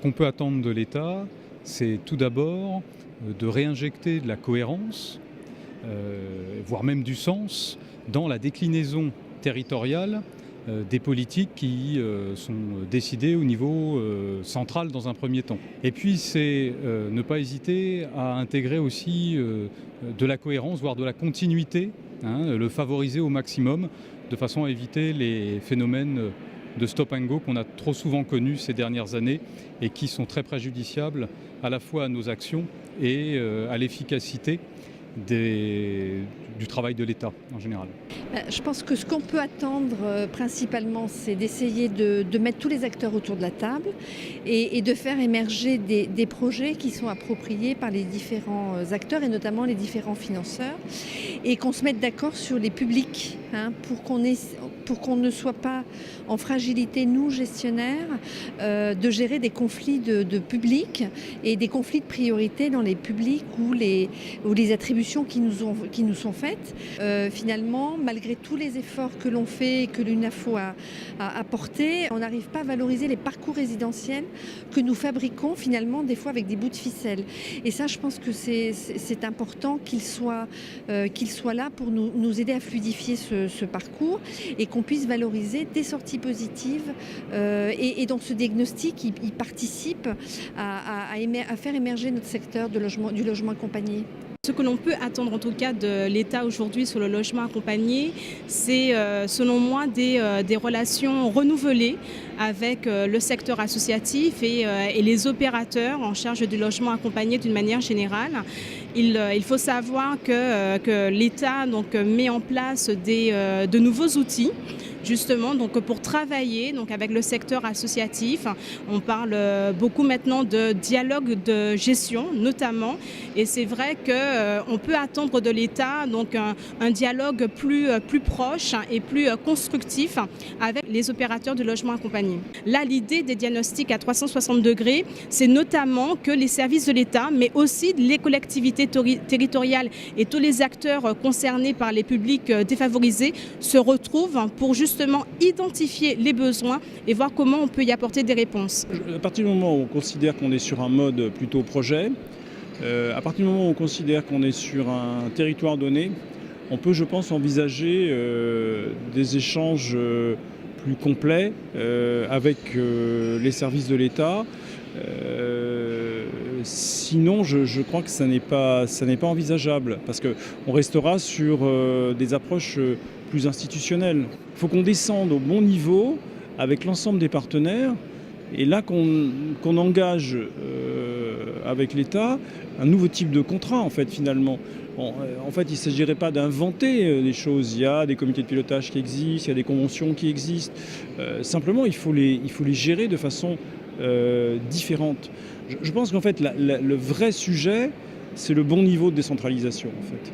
qu'on peut attendre de l'État, c'est tout d'abord de réinjecter de la cohérence, voire même du sens, dans la déclinaison territoriale des politiques qui sont décidées au niveau central dans un premier temps. Et puis c'est ne pas hésiter à intégrer aussi de la cohérence, voire de la continuité, le favoriser au maximum, de façon à éviter les phénomènes de stop and go qu'on a trop souvent connus ces dernières années et qui sont très préjudiciables à la fois à nos actions et à l'efficacité du travail de l'État en général. Je pense que ce qu'on peut attendre principalement, c'est d'essayer de mettre tous les acteurs autour de la table et de faire émerger des projets qui sont appropriés par les différents acteurs et notamment les différents financeurs et qu'on se mette d'accord sur les publics pour qu'on ne soit pas en fragilité, nous gestionnaires, de gérer des conflits de public et des conflits de priorité dans les publics ou les attributions qui nous sont faites. Finalement, malgré tous les efforts que l'on fait et que l'UNAFO a apportés, on n'arrive pas à valoriser les parcours résidentiels que nous fabriquons finalement des fois avec des bouts de ficelle. Et ça, je pense que c'est important qu'il soit là pour nous aider à fluidifier ce parcours et qu'on puisse valoriser des sorties positives. Et donc ce diagnostic, il participe à faire émerger notre secteur du logement accompagné. Ce que l'on peut attendre en tout cas de l'État aujourd'hui sur le logement accompagné, c'est selon moi des relations renouvelées avec le secteur associatif et les opérateurs en charge du logement accompagné d'une manière générale. Il faut savoir que l'État met en place de nouveaux outils justement pour travailler avec le secteur associatif. On parle beaucoup maintenant de dialogue de gestion notamment, et c'est vrai qu'on peut attendre de l'État un dialogue plus proche et plus constructif avec les opérateurs du logement accompagné. Là, l'idée des diagnostics à 360 degrés, c'est notamment que les services de l'État, mais aussi les collectivités territoriales et tous les acteurs concernés par les publics défavorisés se retrouvent pour justement identifier les besoins et voir comment on peut y apporter des réponses. À partir du moment où on considère qu'on est sur un mode plutôt projet, à partir du moment où on considère qu'on est sur un territoire donné, on peut, je pense, envisager des échanges plus complets avec les services de l'État. Sinon, je crois que ça n'est pas envisageable, parce qu'on restera sur des approches plus institutionnelles. Il faut qu'on descende au bon niveau avec l'ensemble des partenaires, et là qu'on engage avec l'État un nouveau type de contrat, en fait, finalement. En fait, il ne s'agirait pas d'inventer des choses. Il y a des comités de pilotage qui existent, il y a des conventions qui existent. Simplement, il faut les gérer de façon différente. Je pense qu'en fait, le vrai sujet, c'est le bon niveau de décentralisation, en fait.